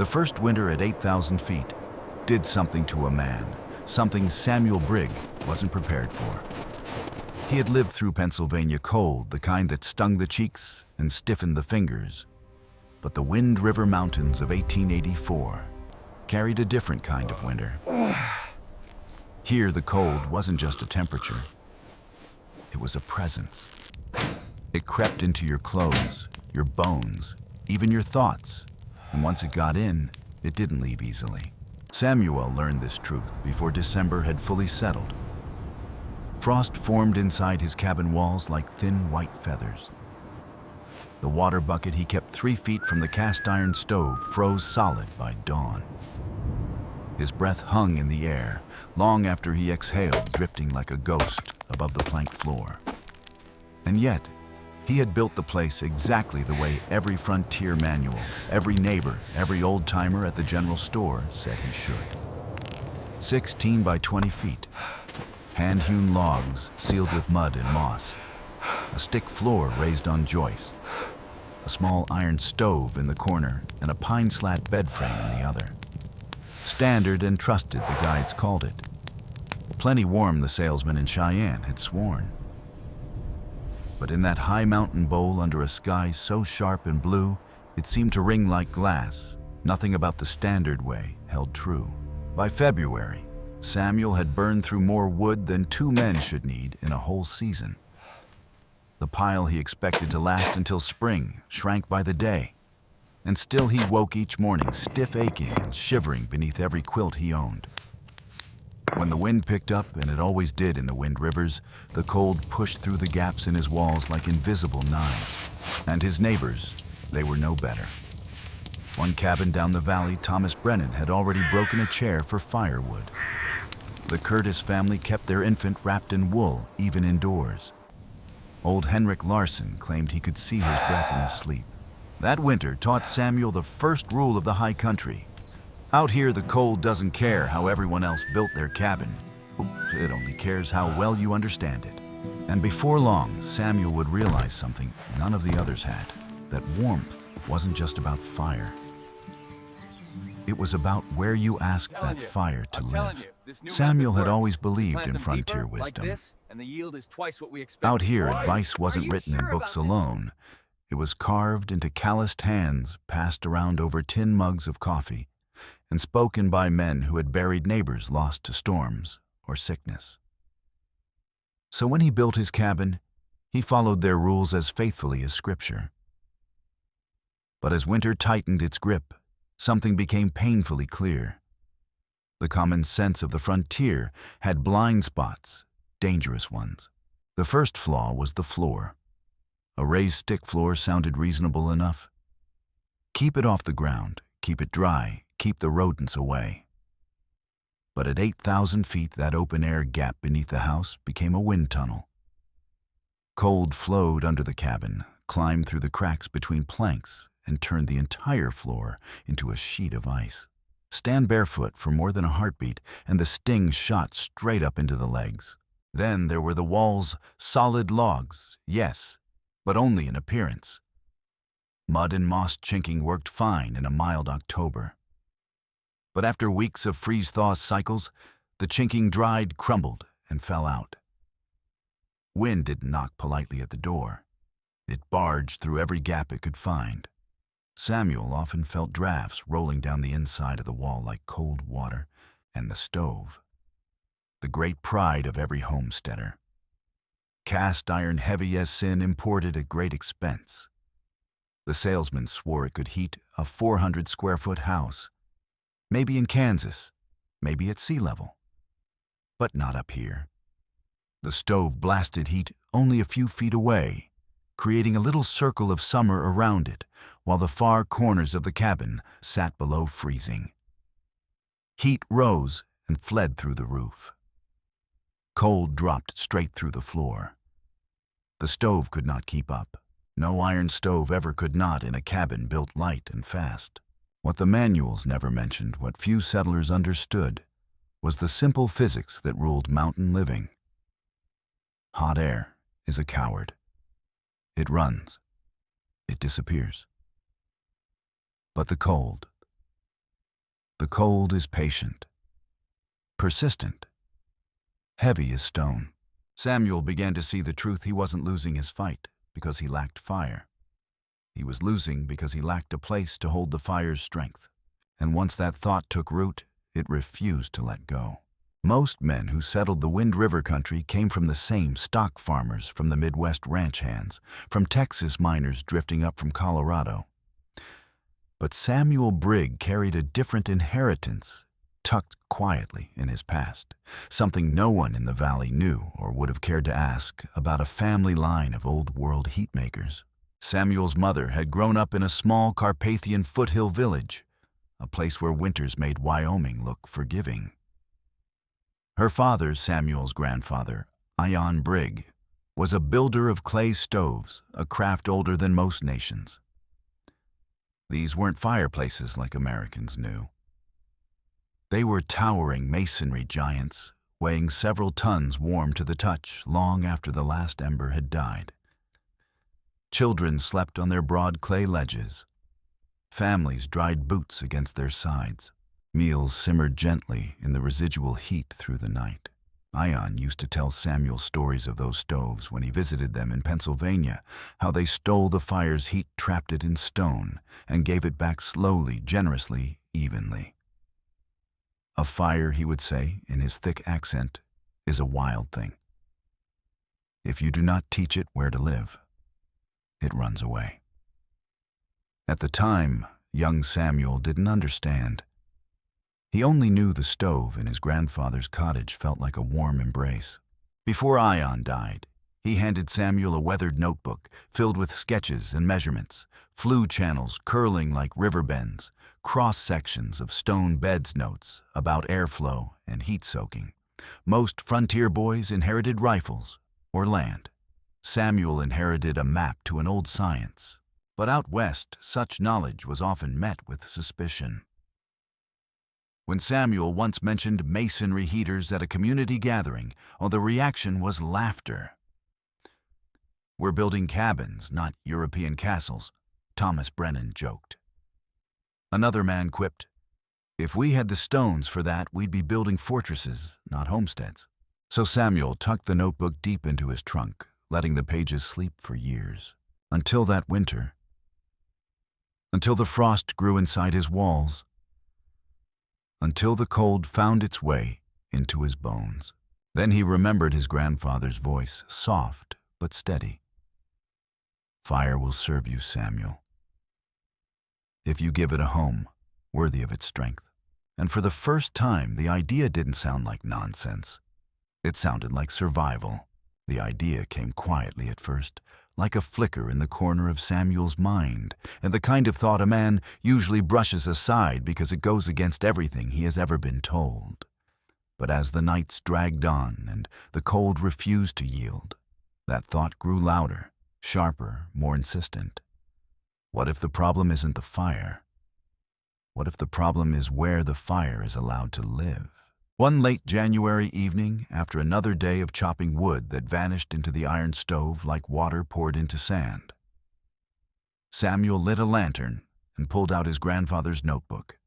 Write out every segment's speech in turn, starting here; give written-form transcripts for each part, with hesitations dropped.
The first winter at 8,000 feet did something to a man, something Samuel Brigg wasn't prepared for. He had lived through Pennsylvania cold, the kind that stung the cheeks and stiffened the fingers. But the Wind River Mountains of 1884 carried a different kind of winter. Here, the cold wasn't just a temperature. It was a presence. It crept into your clothes, your bones, even your thoughts. And once it got in, it didn't leave easily. Samuel learned this truth before December had fully settled. Frost formed inside his cabin walls like thin white feathers. The water bucket he kept 3 feet from the cast iron stove froze solid by dawn. His breath hung in the air long after he exhaled, drifting like a ghost above the plank floor. And yet, he had built the place exactly the way every frontier manual, every neighbor, every old-timer at the general store said he should. 16 by 20 feet, hand-hewn logs sealed with mud and moss, a stick floor raised on joists, a small iron stove in the corner, and a pine slat bed frame in the other. Standard and trusted, the guides called it. Plenty warm, the salesman in Cheyenne had sworn. But in that high mountain bowl under a sky so sharp and blue, it seemed to ring like glass. Nothing about the standard way held true. By February, Samuel had burned through more wood than 2 men should need in a whole season. The pile he expected to last until spring shrank by the day, and still he woke each morning stiff aching and shivering beneath every quilt he owned. When the wind picked up, and it always did in the Wind Rivers, the cold pushed through the gaps in his walls like invisible knives. And his neighbors, they were no better. One cabin down the valley, Thomas Brennan had already broken a chair for firewood. The Curtis family kept their infant wrapped in wool, even indoors. Old Henrik Larson claimed he could see his breath in his sleep. That winter taught Samuel the first rule of the high country. Out here, the cold doesn't care how everyone else built their cabin. It only cares how well you understand it. And before long, Samuel would realize something none of the others had, that warmth wasn't just about fire. It was about where you asked that fire to live. Samuel had always believed in frontier wisdom. Out here, advice wasn't written in books alone. It was carved into calloused hands, passed around over tin mugs of coffee, and spoken by men who had buried neighbors lost to storms or sickness. So when he built his cabin, he followed their rules as faithfully as Scripture. But as winter tightened its grip, something became painfully clear. The common sense of the frontier had blind spots, dangerous ones. The first flaw was the floor. A raised stick floor sounded reasonable enough. Keep it off the ground, keep it dry, keep the rodents away. But at 8,000 feet, that open-air gap beneath the house became a wind tunnel. Cold flowed under the cabin, climbed through the cracks between planks, and turned the entire floor into a sheet of ice. Stand barefoot for more than a heartbeat, and the sting shot straight up into the legs. Then there were the walls, solid logs, yes, but only in appearance. Mud and moss chinking worked fine in a mild October. But after weeks of freeze-thaw cycles, the chinking dried, crumbled, and fell out. Wind didn't knock politely at the door. It barged through every gap it could find. Samuel often felt drafts rolling down the inside of the wall like cold water, and the stove, the great pride of every homesteader. Cast iron heavy as sin, imported at great expense. The salesman swore it could heat a 400-square-foot house. Maybe in Kansas, maybe at sea level, but not up here. The stove blasted heat only a few feet away, creating a little circle of summer around it, while the far corners of the cabin sat below freezing. Heat rose and fled through the roof. Cold dropped straight through the floor. The stove could not keep up. No iron stove ever could not in a cabin built light and fast. What the manuals never mentioned, what few settlers understood, was the simple physics that ruled mountain living. Hot air is a coward. It runs. It disappears. But the cold, The cold is patient, persistent, heavy as stone. Samuel began to see the truth. He wasn't losing his fight because he lacked fire. He was losing because he lacked a place to hold the fire's strength. And once that thought took root, it refused to let go. Most men who settled the Wind River country came from the same stock farmers from the Midwest ranch hands, from Texas miners drifting up from Colorado. But Samuel Brigg carried a different inheritance tucked quietly in his past, something no one in the valley knew or would have cared to ask about a family line of old-world heatmakers. Samuel's mother had grown up in a small Carpathian foothill village, a place where winters made Wyoming look forgiving. Her father, Samuel's grandfather, Ion Brigg, was a builder of clay stoves, a craft older than most nations. These weren't fireplaces like Americans knew. They were towering masonry giants, weighing several tons warm to the touch long after the last ember had died. Children slept on their broad clay ledges. Families dried boots against their sides. Meals simmered gently in the residual heat through the night. Ion used to tell Samuel stories of those stoves when he visited them in Pennsylvania, how they stole the fire's heat, trapped it in stone, and gave it back slowly, generously, evenly. A fire, he would say, in his thick accent, is a wild thing. If you do not teach it where to live, it runs away. At the time, young Samuel didn't understand. He only knew the stove in his grandfather's cottage felt like a warm embrace. Before Ion died, he handed Samuel a weathered notebook filled with sketches and measurements, flue channels curling like river bends, cross-sections of stone beds notes about airflow and heat soaking. Most frontier boys inherited rifles or land. Samuel inherited a map to an old science. But out west, such knowledge was often met with suspicion. When Samuel once mentioned masonry heaters at a community gathering, the reaction was laughter. "We're building cabins, not European castles," Thomas Brennan joked. Another man quipped, "If we had the stones for that, we'd be building fortresses, not homesteads." So Samuel tucked the notebook deep into his trunk, letting the pages sleep for years. Until that winter. Until the frost grew inside his walls. Until the cold found its way into his bones. Then he remembered his grandfather's voice, soft but steady. "Fire will serve you, Samuel, if you give it a home worthy of its strength." And for the first time, the idea didn't sound like nonsense. It sounded like survival. The idea came quietly at first, like a flicker in the corner of Samuel's mind, and the kind of thought a man usually brushes aside because it goes against everything he has ever been told. But as the nights dragged on and the cold refused to yield, that thought grew louder, sharper, more insistent. What if the problem isn't the fire? What if the problem is where the fire is allowed to live? One late January evening, after another day of chopping wood that vanished into the iron stove like water poured into sand, Samuel lit a lantern and pulled out his grandfather's notebook.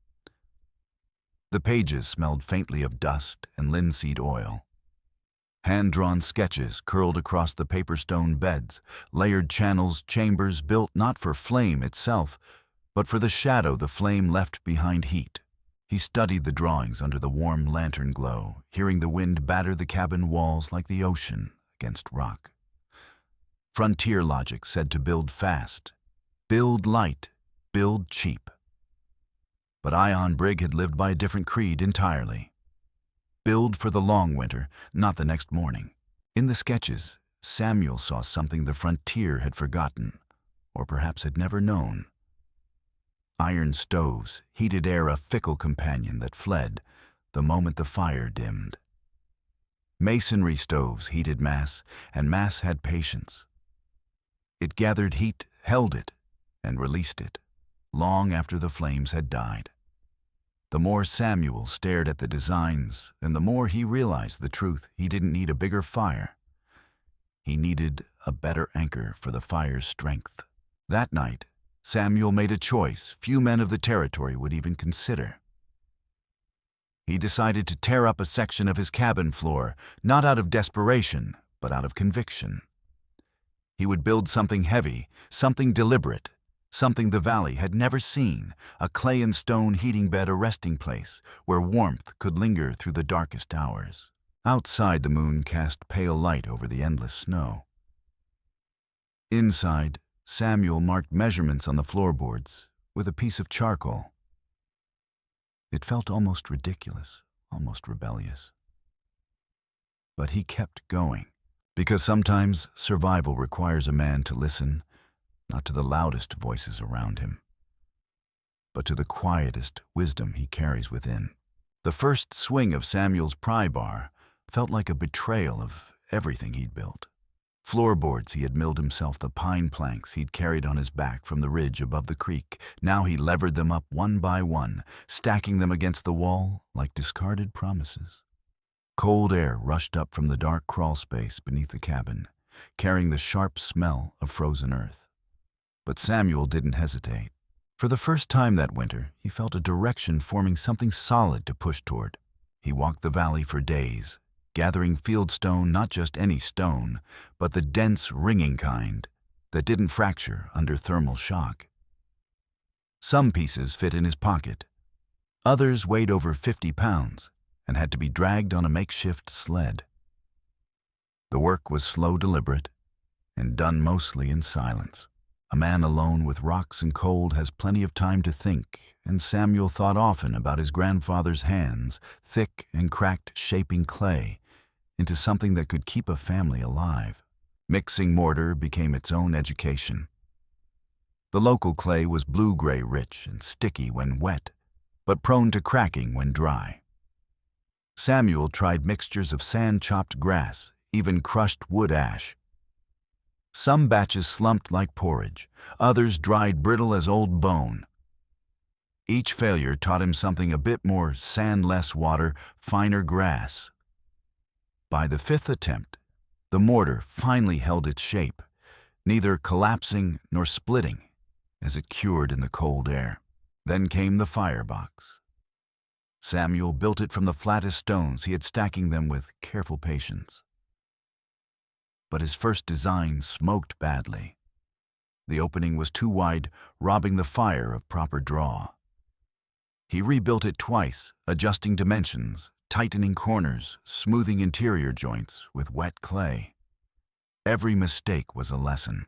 The pages smelled faintly of dust and linseed oil. Hand-drawn sketches curled across the paper stone beds, layered channels, chambers built not for flame itself, but for the shadow the flame left behind heat. He studied the drawings under the warm lantern glow, hearing the wind batter the cabin walls like the ocean against rock. Frontier logic said to build fast, build light, build cheap. But Ion Brigg had lived by a different creed entirely. Build for the long winter, not the next morning. In the sketches, Samuel saw something the frontier had forgotten, or perhaps had never known. Iron stoves, heated air a fickle companion that fled the moment the fire dimmed. Masonry stoves heated mass, and mass had patience. It gathered heat, held it, and released it, long after the flames had died. The more Samuel stared at the designs, and the more he realized the truth. He didn't need a bigger fire. He needed a better anchor for the fire's strength. That night, Samuel made a choice few men of the territory would even consider. He decided to tear up a section of his cabin floor, not out of desperation, but out of conviction. He would build something heavy, something deliberate, something the valley had never seen, a clay and stone heating bed, a resting place where warmth could linger through the darkest hours. Outside, the moon cast pale light over the endless snow. Inside, Samuel marked measurements on the floorboards with a piece of charcoal. It felt almost ridiculous, almost rebellious. But he kept going, because sometimes survival requires a man to listen, not to the loudest voices around him, but to the quietest wisdom he carries within. The first swing of Samuel's pry bar felt like a betrayal of everything he'd built. Floorboards he had milled himself, the pine planks he'd carried on his back from the ridge above the creek. Now he levered them up one by one, stacking them against the wall like discarded promises. Cold air rushed up from the dark crawl space beneath the cabin, carrying the sharp smell of frozen earth. But Samuel didn't hesitate. For the first time that winter, he felt a direction forming, something solid to push toward. He walked the valley for days, gathering fieldstone, not just any stone, but the dense, ringing kind that didn't fracture under thermal shock. Some pieces fit in his pocket. Others weighed over 50 pounds and had to be dragged on a makeshift sled. The work was slow, deliberate, and done mostly in silence. A man alone with rocks and cold has plenty of time to think, and Samuel thought often about his grandfather's hands, thick and cracked, shaping clay into something that could keep a family alive. Mixing mortar became its own education. The local clay was blue-gray, rich and sticky when wet, but prone to cracking when dry. Samuel tried mixtures of sand-chopped grass, even crushed wood ash. Some batches slumped like porridge, others dried brittle as old bone. Each failure taught him something: a bit more sand, less water, finer grass. By the fifth attempt, the mortar finally held its shape, neither collapsing nor splitting as it cured in the cold air. Then came the firebox. Samuel built it from the flattest stones he had, stacking them with careful patience. But his first design smoked badly. The opening was too wide, robbing the fire of proper draw. He rebuilt it twice, adjusting dimensions, tightening corners, smoothing interior joints with wet clay. Every mistake was a lesson.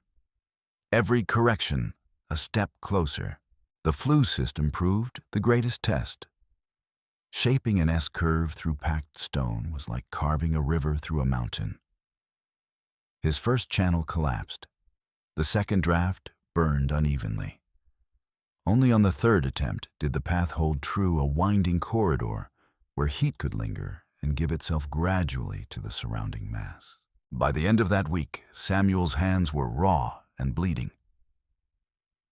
Every correction a step closer. The flue system proved the greatest test. Shaping an S-curve through packed stone was like carving a river through a mountain. His first channel collapsed. The second draft burned unevenly. Only on the third attempt did the path hold true, a winding corridor where heat could linger and give itself gradually to the surrounding mass. By the end of that week, Samuel's hands were raw and bleeding.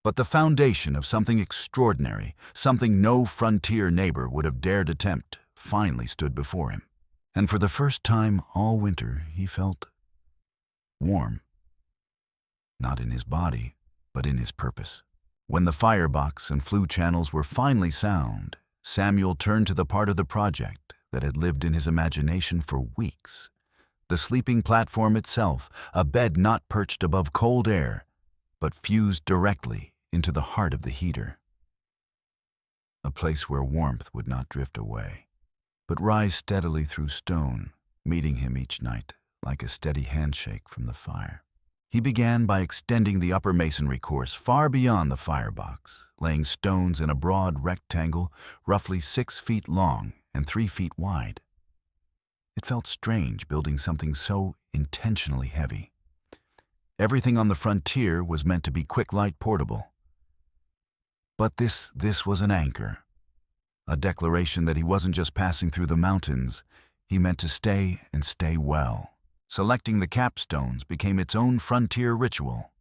But the foundation of something extraordinary, something no frontier neighbor would have dared attempt, finally stood before him. And for the first time all winter, he felt warm. Not in his body, but in his purpose. When the firebox and flue channels were finally sound, Samuel turned to the part of the project that had lived in his imagination for weeks. The sleeping platform itself, a bed not perched above cold air, but fused directly into the heart of the heater. A place where warmth would not drift away, but rise steadily through stone, meeting him each night like a steady handshake from the fire. He began by extending the upper masonry course far beyond the firebox, laying stones in a broad rectangle roughly 6 feet long and 3 feet wide. It felt strange building something so intentionally heavy. Everything on the frontier was meant to be quick, light, portable. But this was an anchor, a declaration that he wasn't just passing through the mountains, he meant to stay and stay well. Selecting the capstones became its own frontier ritual.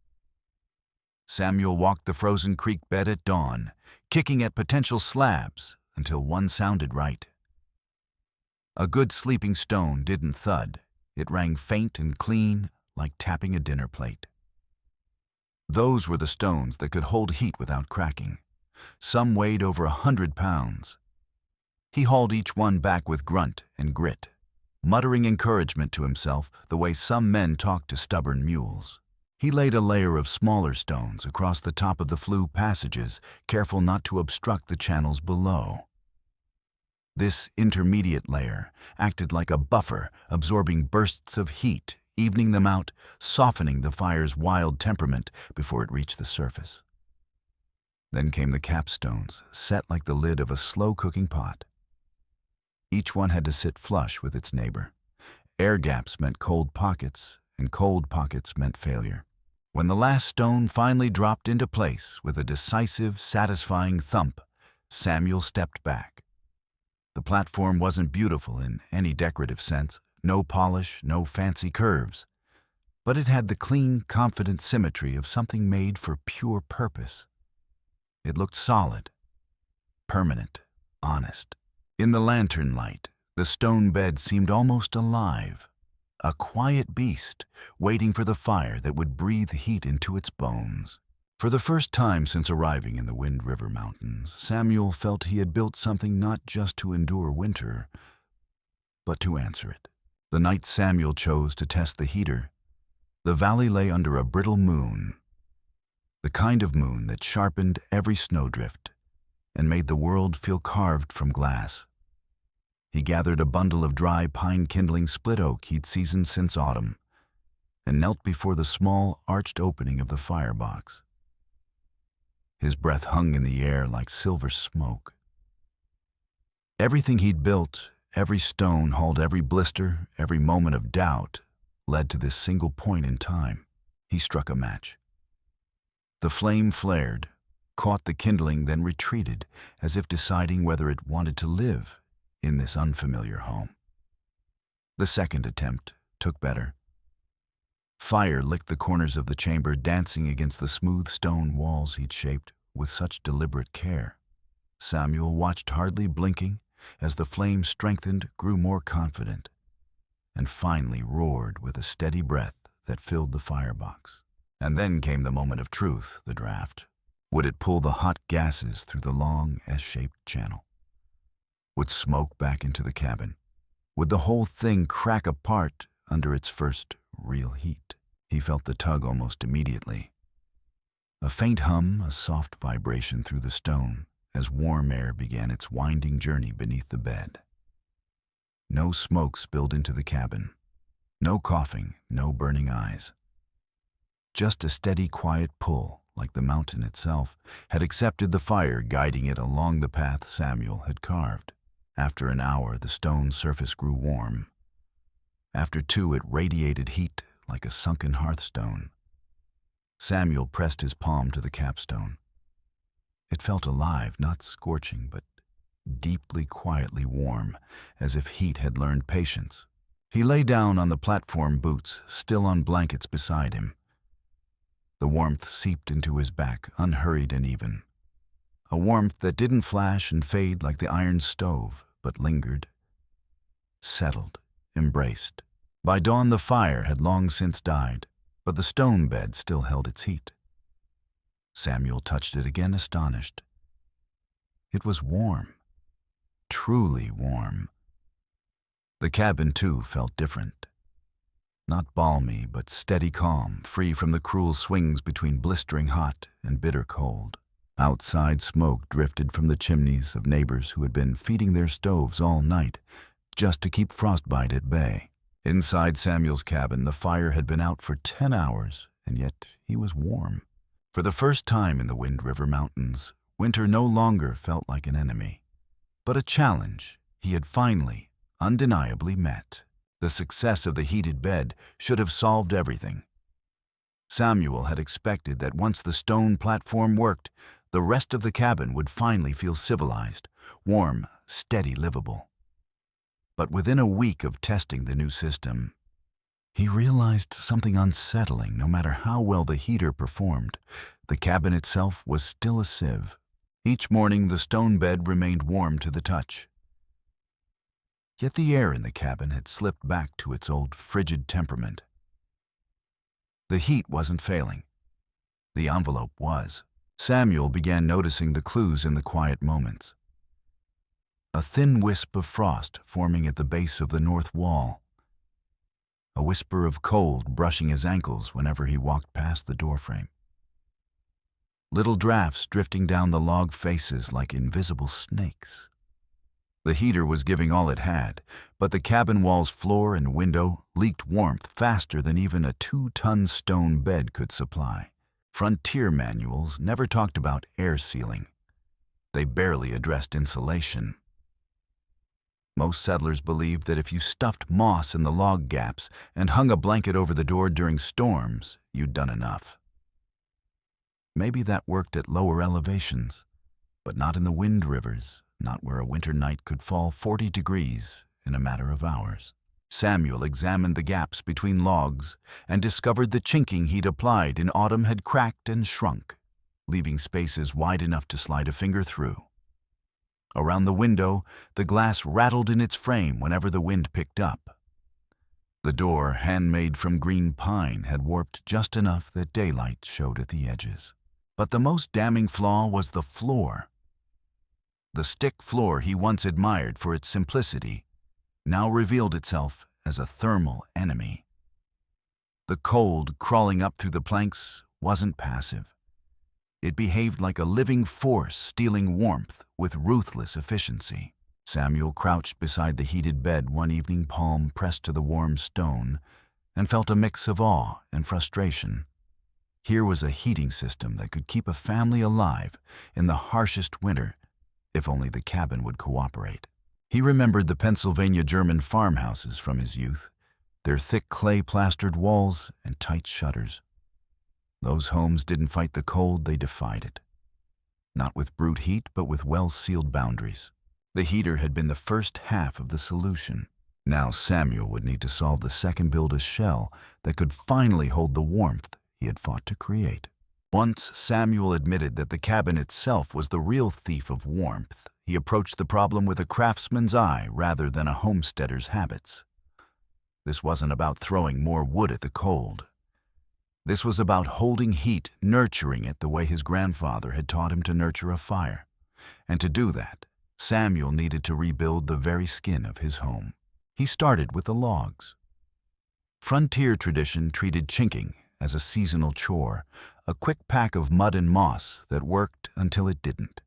Samuel walked the frozen creek bed at dawn, kicking at potential slabs until one sounded right. A good sleeping stone didn't thud. It rang faint and clean, like tapping a dinner plate. Those were the stones that could hold heat without cracking. Some weighed over 100 pounds. He hauled each one back with grunt and grit, muttering encouragement to himself the way some men talk to stubborn mules. He laid a layer of smaller stones across the top of the flue passages, careful not to obstruct the channels below. This intermediate layer acted like a buffer, absorbing bursts of heat, evening them out, softening the fire's wild temperament before it reached the surface. Then came the capstones, set like the lid of a slow-cooking pot. Each one had to sit flush with its neighbor. Air gaps meant cold pockets, and cold pockets meant failure. When the last stone finally dropped into place with a decisive, satisfying thump, Samuel stepped back. The platform wasn't beautiful in any decorative sense, no polish, no fancy curves, but it had the clean, confident symmetry of something made for pure purpose. It looked solid, permanent, honest. In the lantern light, the stone bed seemed almost alive, a quiet beast waiting for the fire that would breathe heat into its bones. For the first time since arriving in the Wind River Mountains, Samuel felt he had built something not just to endure winter, but to answer it. The night Samuel chose to test the heater, the valley lay under a brittle moon, the kind of moon that sharpened every snowdrift and made the world feel carved from glass. He gathered a bundle of dry pine-kindling split oak he'd seasoned since autumn and knelt before the small, arched opening of the firebox. His breath hung in the air like silver smoke. Everything he'd built, every stone hauled, every blister, every moment of doubt, led to this single point in time. He struck a match. The flame flared, caught the kindling, then retreated, as if deciding whether it wanted to live in this unfamiliar home. The second attempt took better. Fire licked the corners of the chamber, dancing against the smooth stone walls he'd shaped with such deliberate care. Samuel watched, hardly blinking, as the flame strengthened, grew more confident, and finally roared with a steady breath that filled the firebox. And then came the moment of truth, the draft. Would it pull the hot gases through the long S-shaped channel? Would smoke back into the cabin? Would the whole thing crack apart under its first real heat? He felt the tug almost immediately. A faint hum, a soft vibration through the stone as warm air began its winding journey beneath the bed. No smoke spilled into the cabin. No coughing, no burning eyes. Just a steady, quiet pull, like the mountain itself had accepted the fire, guiding it along the path Samuel had carved. After an hour, the stone surface grew warm. After 2, it radiated heat like a sunken hearthstone. Samuel pressed his palm to the capstone. It felt alive, not scorching, but deeply, quietly warm, as if heat had learned patience. He lay down on the platform boots, still on blankets beside him. The warmth seeped into his back, unhurried and even. A warmth that didn't flash and fade like the iron stove, but lingered, settled, embraced. By dawn, the fire had long since died, but the stone bed still held its heat. Samuel touched it again, astonished. It was warm, truly warm. The cabin, too, felt different. Not balmy, but steady calm, free from the cruel swings between blistering hot and bitter cold. Outside, smoke drifted from the chimneys of neighbors who had been feeding their stoves all night just to keep frostbite at bay. Inside Samuel's cabin, the fire had been out for 10 hours, and yet he was warm. For the first time in the Wind River Mountains, winter no longer felt like an enemy, but a challenge he had finally, undeniably met. The success of the heated bed should have solved everything. Samuel had expected that once the stone platform worked, the rest of the cabin would finally feel civilized, warm, steady, livable. But within a week of testing the new system, he realized something unsettling. No matter how well the heater performed, the cabin itself was still a sieve. Each morning, the stone bed remained warm to the touch. Yet the air in the cabin had slipped back to its old frigid temperament. The heat wasn't failing. The envelope was. Samuel began noticing the clues in the quiet moments. A thin wisp of frost forming at the base of the north wall. A whisper of cold brushing his ankles whenever he walked past the doorframe. Little drafts drifting down the log faces like invisible snakes. The heater was giving all it had, but the cabin wall's floor and window leaked warmth faster than even a 2-ton stone bed could supply. Frontier manuals never talked about air sealing. They barely addressed insulation. Most settlers believed that if you stuffed moss in the log gaps and hung a blanket over the door during storms, you'd done enough. Maybe that worked at lower elevations, but not in the wind rivers, not where a winter night could fall 40 degrees in a matter of hours. Samuel examined the gaps between logs and discovered the chinking he'd applied in autumn had cracked and shrunk, leaving spaces wide enough to slide a finger through. Around the window, the glass rattled in its frame whenever the wind picked up. The door, handmade from green pine, had warped just enough that daylight showed at the edges. But the most damning flaw was the floor. The stick floor he once admired for its simplicity now revealed itself as a thermal enemy. The cold crawling up through the planks wasn't passive. It behaved like a living force stealing warmth with ruthless efficiency. Samuel crouched beside the heated bed one evening, palm pressed to the warm stone, and felt a mix of awe and frustration. Here was a heating system that could keep a family alive in the harshest winter, if only the cabin would cooperate. He remembered the Pennsylvania German farmhouses from his youth, their thick clay-plastered walls and tight shutters. Those homes didn't fight the cold, they defied it. Not with brute heat, but with well-sealed boundaries. The heater had been the first half of the solution. Now Samuel would need to solve the second, build a shell that could finally hold the warmth he had fought to create. Once Samuel admitted that the cabin itself was the real thief of warmth, he approached the problem with a craftsman's eye rather than a homesteader's habits. This wasn't about throwing more wood at the cold. This was about holding heat, nurturing it the way his grandfather had taught him to nurture a fire. And to do that, Samuel needed to rebuild the very skin of his home. He started with the logs. Frontier tradition treated chinking as a seasonal chore, a quick pack of mud and moss that worked until it didn't.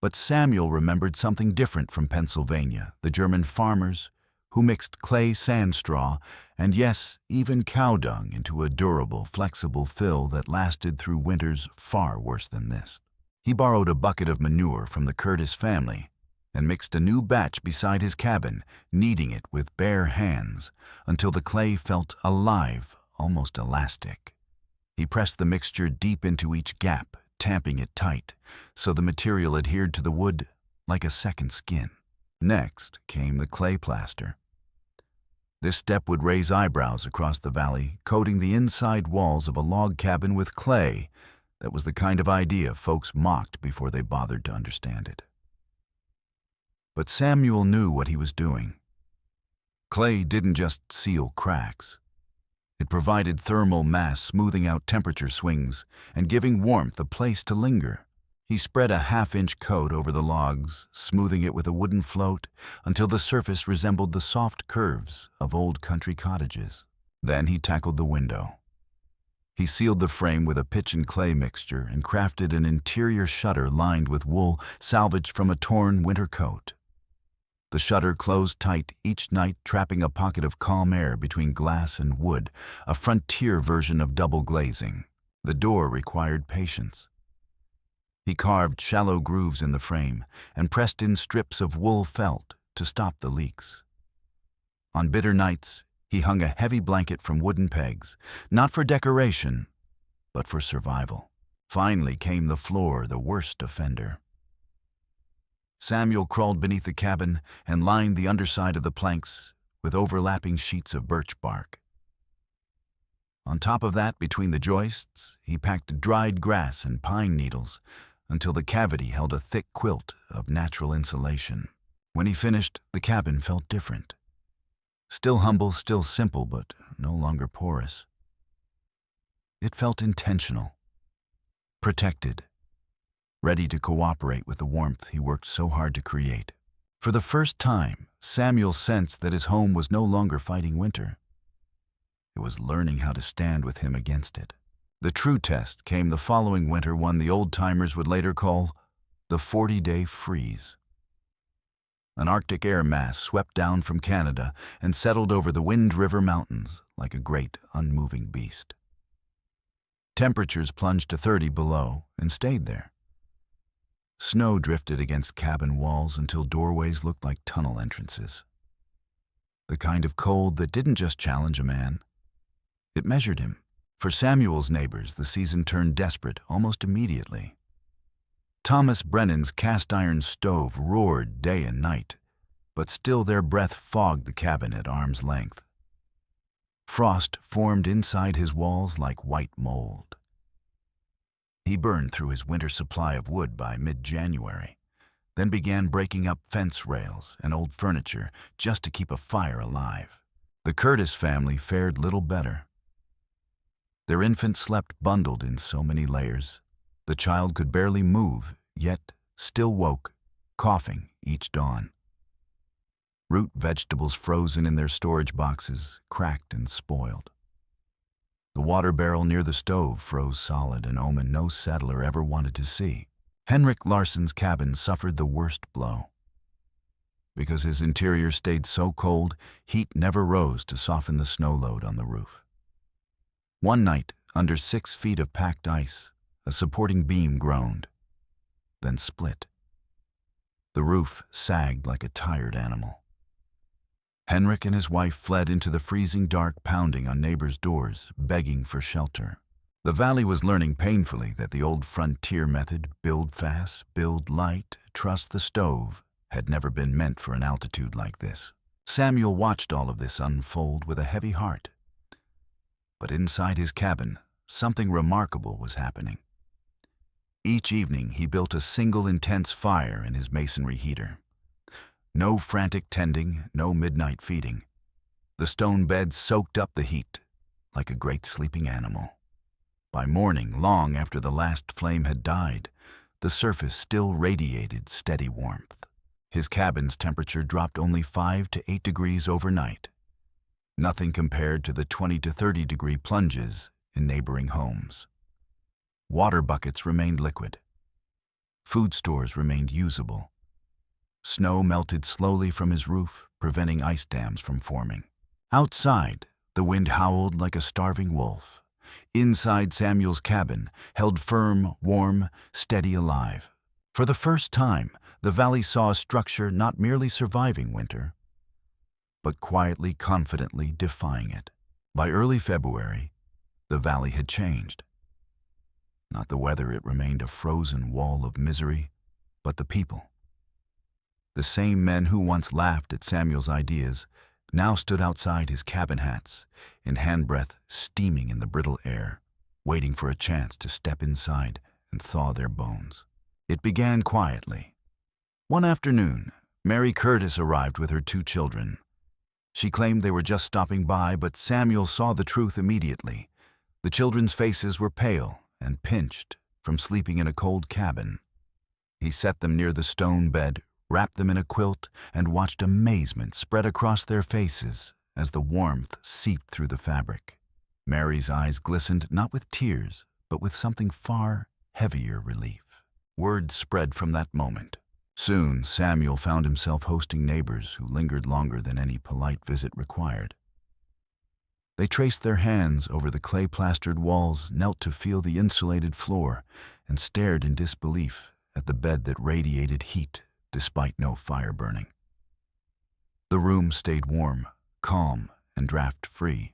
But Samuel remembered something different from Pennsylvania, the German farmers who mixed clay, sand straw, and yes, even cow dung into a durable, flexible fill that lasted through winters far worse than this. He borrowed a bucket of manure from the Curtis family and mixed a new batch beside his cabin, kneading it with bare hands until the clay felt alive, almost elastic. He pressed the mixture deep into each gap, tamping it tight, so the material adhered to the wood like a second skin. Next came the clay plaster. This step would raise eyebrows across the valley, coating the inside walls of a log cabin with clay that was the kind of idea folks mocked before they bothered to understand it. But Samuel knew what he was doing. Clay didn't just seal cracks. It provided thermal mass, smoothing out temperature swings and giving warmth a place to linger. He spread a half-inch coat over the logs, smoothing it with a wooden float until the surface resembled the soft curves of old country cottages. Then he tackled the window. He sealed the frame with a pitch and clay mixture and crafted an interior shutter lined with wool salvaged from a torn winter coat. The shutter closed tight each night, trapping a pocket of calm air between glass and wood, a frontier version of double glazing. The door required patience. He carved shallow grooves in the frame and pressed in strips of wool felt to stop the leaks. On bitter nights, he hung a heavy blanket from wooden pegs, not for decoration, but for survival. Finally came the floor, the worst offender. Samuel crawled beneath the cabin and lined the underside of the planks with overlapping sheets of birch bark. On top of that, between the joists, he packed dried grass and pine needles until the cavity held a thick quilt of natural insulation. When he finished, the cabin felt different. Still humble, still simple, but no longer porous. It felt intentional, protected, ready to cooperate with the warmth he worked so hard to create. For the first time, Samuel sensed that his home was no longer fighting winter. It was learning how to stand with him against it. The true test came the following winter, one the old-timers would later call the 40-day freeze. An Arctic air mass swept down from Canada and settled over the Wind River Mountains like a great, unmoving beast. Temperatures plunged to 30 below and stayed there. Snow drifted against cabin walls until doorways looked like tunnel entrances. The kind of cold that didn't just challenge a man, it measured him. For Samuel's neighbors, the season turned desperate almost immediately. Thomas Brennan's cast-iron stove roared day and night, but still their breath fogged the cabin at arm's length. Frost formed inside his walls like white mold. He burned through his winter supply of wood by mid-January, then began breaking up fence rails and old furniture just to keep a fire alive. The Curtis family fared little better. Their infant slept bundled in so many layers. The child could barely move, yet still woke, coughing each dawn. Root vegetables frozen in their storage boxes, cracked and spoiled. The water barrel near the stove froze solid, an omen no settler ever wanted to see. Henrik Larsson's cabin suffered the worst blow. Because his interior stayed so cold, heat never rose to soften the snow load on the roof. One night, under 6 feet of packed ice, a supporting beam groaned, then split. The roof sagged like a tired animal. Henrik and his wife fled into the freezing dark, pounding on neighbors' doors, begging for shelter. The valley was learning painfully that the old frontier method, build fast, build light, trust the stove, had never been meant for an altitude like this. Samuel watched all of this unfold with a heavy heart. But inside his cabin, something remarkable was happening. Each evening, he built a single intense fire in his masonry heater. No frantic tending, no midnight feeding. The stone bed soaked up the heat like a great sleeping animal. By morning, long after the last flame had died, the surface still radiated steady warmth. His cabin's temperature dropped only 5 to 8 degrees overnight. Nothing compared to the 20 to 30 degree plunges in neighboring homes. Water buckets remained liquid. Food stores remained usable. Snow melted slowly from his roof, preventing ice dams from forming. Outside, the wind howled like a starving wolf. Inside Samuel's cabin, held firm, warm, steady, alive. For the first time, the valley saw a structure not merely surviving winter, but quietly, confidently defying it. By early February, the valley had changed. Not the weather, it remained a frozen wall of misery, but the people. The same men who once laughed at Samuel's ideas now stood outside his cabin hats, in handbreadth steaming in the brittle air, waiting for a chance to step inside and thaw their bones. It began quietly. One afternoon, Mary Curtis arrived with her 2 children. She claimed they were just stopping by, but Samuel saw the truth immediately. The children's faces were pale and pinched from sleeping in a cold cabin. He set them near the stone bed, wrapped them in a quilt, and watched amazement spread across their faces as the warmth seeped through the fabric. Mary's eyes glistened not with tears, but with something far heavier relief. Word spread from that moment. Soon, Samuel found himself hosting neighbors who lingered longer than any polite visit required. They traced their hands over the clay-plastered walls, knelt to feel the insulated floor, and stared in disbelief at the bed that radiated heat despite no fire burning. The room stayed warm, calm, and draft-free.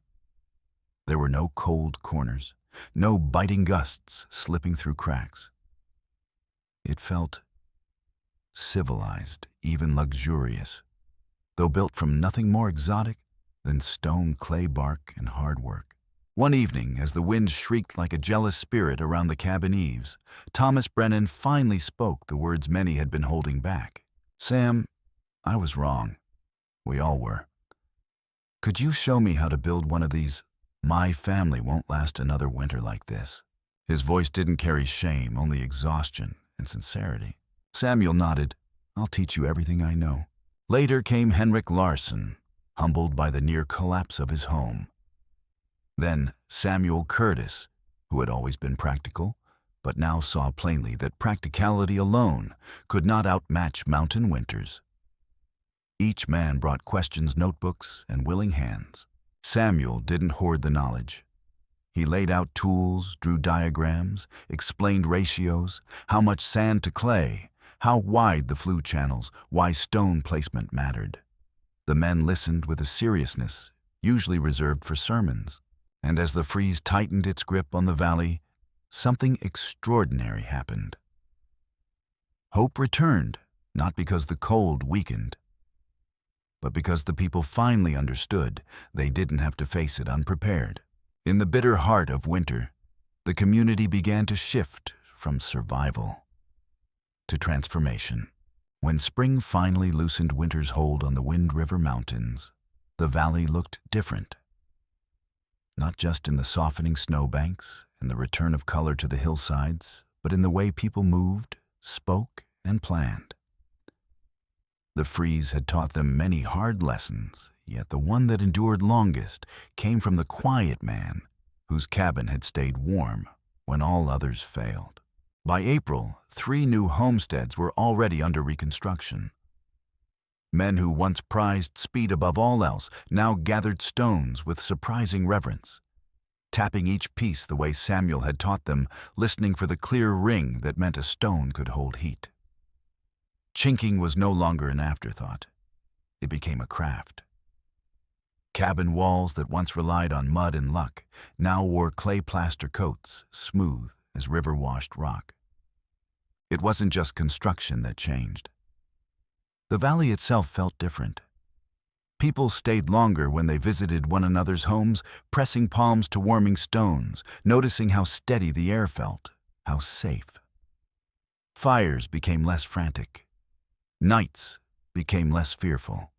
There were no cold corners, no biting gusts slipping through cracks. It felt civilized, even luxurious, though built from nothing more exotic than stone, clay bark, and hard work. One evening, as the wind shrieked like a jealous spirit around the cabin eaves, Thomas Brennan finally spoke the words many had been holding back. "Sam, I was wrong. We all were. Could you show me how to build one of these? My family won't last another winter like this." His voice didn't carry shame, only exhaustion and sincerity. Samuel nodded. "I'll teach you everything I know." Later came Henrik Larsson, humbled by the near collapse of his home. Then Samuel Curtis, who had always been practical, but now saw plainly that practicality alone could not outmatch mountain winters. Each man brought questions, notebooks, and willing hands. Samuel didn't hoard the knowledge. He laid out tools, drew diagrams, explained ratios, how much sand to clay, how wide the flue channels, why stone placement mattered. The men listened with a seriousness usually reserved for sermons, and as the freeze tightened its grip on the valley, something extraordinary happened. Hope returned, not because the cold weakened, but because the people finally understood they didn't have to face it unprepared. In the bitter heart of winter, the community began to shift from survival to transformation. When spring finally loosened winter's hold on the Wind River Mountains, the valley looked different. Not just in the softening snowbanks and the return of color to the hillsides, but in the way people moved, spoke, and planned. The freeze had taught them many hard lessons, yet the one that endured longest came from the quiet man whose cabin had stayed warm when all others failed. By April, 3 new homesteads were already under reconstruction. Men who once prized speed above all else now gathered stones with surprising reverence, tapping each piece the way Samuel had taught them, listening for the clear ring that meant a stone could hold heat. Chinking was no longer an afterthought. It became a craft. Cabin walls that once relied on mud and luck now wore clay plaster coats, smooth as river-washed rock. It wasn't just construction that changed. The valley itself felt different. People stayed longer when they visited one another's homes, pressing palms to warming stones, noticing how steady the air felt, how safe. Fires became less frantic. Nights became less fearful.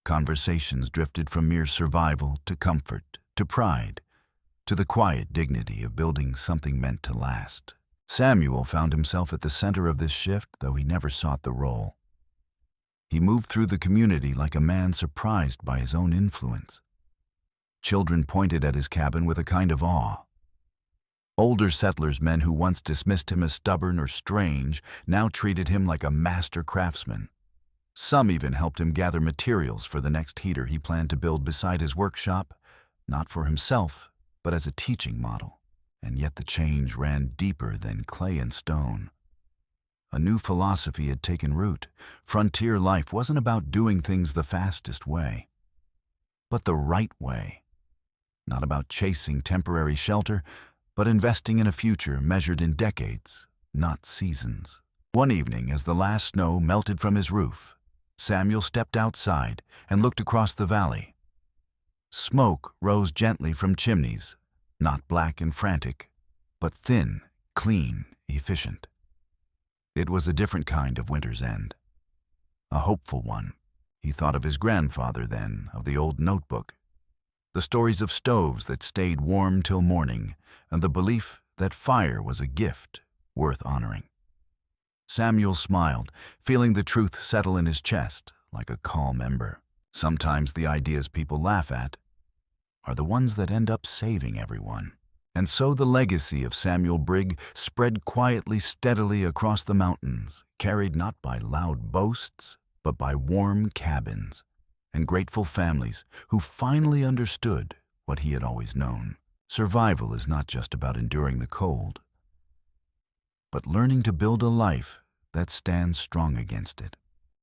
Conversations drifted from mere survival to comfort, to pride, to the quiet dignity of building something meant to last. Samuel found himself at the center of this shift, though he never sought the role. He moved through the community like a man surprised by his own influence. Children pointed at his cabin with a kind of awe. Older settlers, men who once dismissed him as stubborn or strange, now treated him like a master craftsman. Some even helped him gather materials for the next heater he planned to build beside his workshop, not for himself, but as a teaching model. And yet the change ran deeper than clay and stone. A new philosophy had taken root. Frontier life wasn't about doing things the fastest way, but the right way. Not about chasing temporary shelter, but investing in a future measured in decades, not seasons. One evening, as the last snow melted from his roof, Samuel stepped outside and looked across the valley. Smoke rose gently from chimneys, not black and frantic, but thin, clean, efficient. It was a different kind of winter's end. A hopeful one. He thought of his grandfather then, of the old notebook. The stories of stoves that stayed warm till morning, and the belief that fire was a gift worth honoring. Samuel smiled, feeling the truth settle in his chest like a calm ember. Sometimes the ideas people laugh at are the ones that end up saving everyone. And so the legacy of Samuel Brigg spread quietly, steadily across the mountains, carried not by loud boasts, but by warm cabins and grateful families who finally understood what he had always known. Survival is not just about enduring the cold, but learning to build a life that stands strong against it.